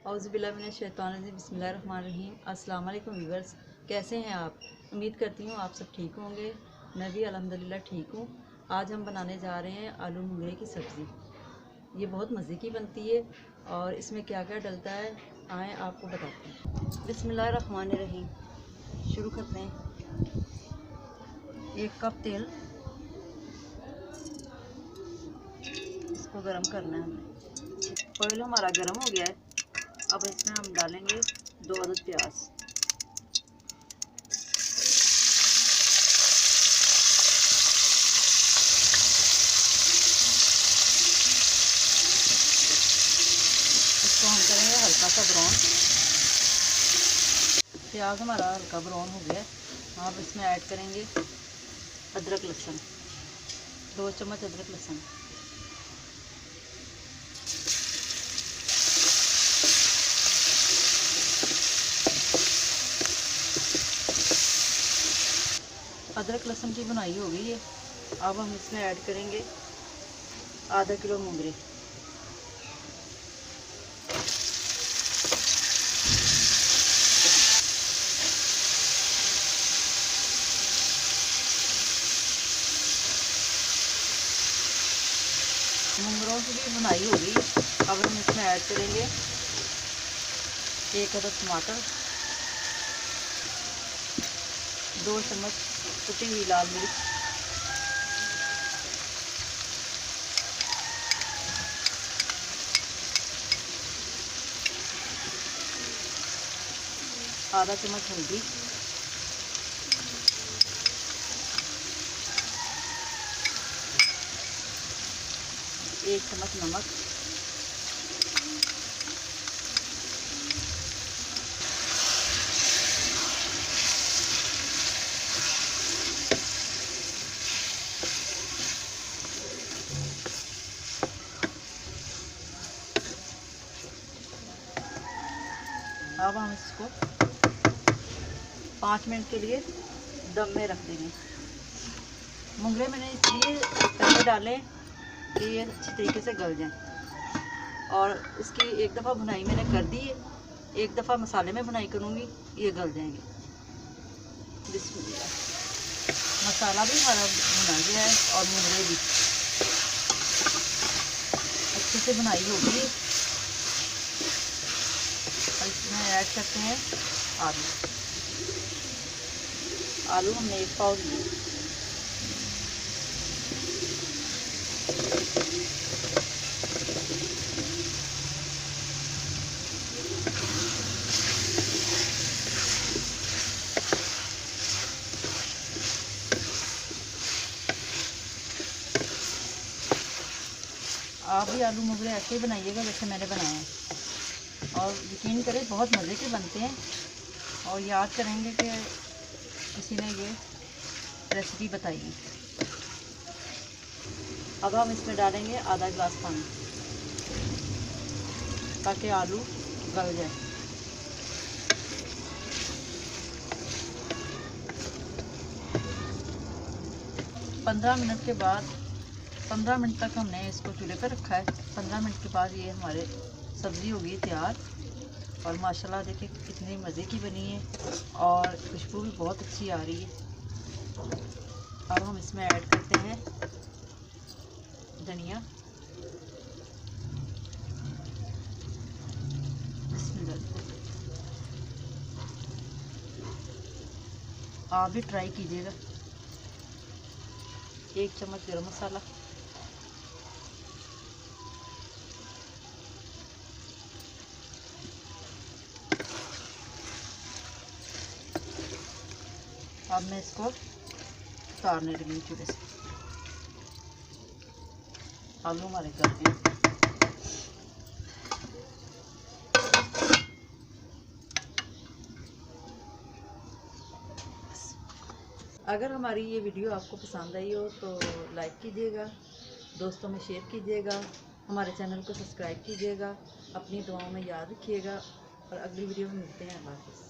औज़ुबिल्लाहिमिनश्शैतानिर्रजीम बिस्मिल्लाहिर्रहमानिर्रहीम। अस्सलाम वालेकुम व्यूअर्स, कैसे हैं आप? उम्मीद करती हूँ आप सब ठीक होंगे। मैं भी अल्हम्दुलिल्लाह ठीक हूँ। आज हम बनाने जा रहे हैं आलू मुंगरे की सब्ज़ी। ये बहुत मज़े की बनती है और इसमें क्या क्या डलता है आए आपको बताते हैं। बिस्मिल्लाहिर्रहमानिर्रहीम, शुरू करते हैं। 1 कप तेल, इसको गरम करना है हमने। ऑयल हमारा गरम हो गया है। अब इसमें हम डालेंगे 2 अदद प्याज। इसको हम करेंगे हल्का सा ब्राउन। प्याज हमारा हल्का ब्राउन हो गया। अब इसमें ऐड करेंगे अदरक लहसुन, 2 चम्मच अदरक लहसुन। अदरक लहसुन की बुनाई हो गई है। अब हम इसमें ऐड करेंगे आधा किलो मुंगरे। मुंगरों की भी बुनाई हो गई। अब हम इसमें ऐड करेंगे 1 अदद टमाटर, 2 चम्मच कुटी हुई लाल मिर्च, आधा चम्मच हल्दी, 1 चम्मच नमक, अब हम इसको 5 मिनट के लिए दम में रख देंगे। मुंगरे मैंने इसलिए पहले डाले कि ये अच्छी तरीके से गल जाएं। और इसकी एक दफ़ा भुनाई मैंने कर दी है, एक दफ़ा मसाले में भुनाई करूँगी, ये गल जाएंगे। बिस्मिल्लाह। मसाला भी हमारा भुना गया है और मुंगरे भी अच्छे से भुनाई हो गई। और इसमें ऐड करते हैं आलू। आलू हमने 1 पाव लिए। आप भी आलू मुगरे ऐसे ही बनाइएगा जैसे मैंने बनाया है, और यकीन करें बहुत मज़े के बनते हैं। और याद करेंगे कि किसी ने ये रेसिपी बताई है। अब हम इसमें डालेंगे आधा गिलास पानी ताकि आलू गल जाए। पंद्रह मिनट के बाद 15 मिनट तक हमने इसको चूल्हे पर रखा है। 15 मिनट के बाद ये हमारे सब्ज़ी होगी तैयार। और माशाल्लाह देखिए कितनी मज़े की बनी है और खुशबू भी बहुत अच्छी आ रही है। अब हम इसमें ऐड करते हैं धनिया। आप भी ट्राई कीजिएगा। 1 चम्मच गरम मसाला, अब मैं इसको उतारने लगी चूल्हे से। आलू हमारे गल गए। अगर हमारी ये वीडियो आपको पसंद आई हो तो लाइक कीजिएगा, दोस्तों में शेयर कीजिएगा, हमारे चैनल को सब्सक्राइब कीजिएगा। अपनी दुआओं में याद रखिएगा और अगली वीडियो में मिलते हैं। अल्लाह हाफ़िज़।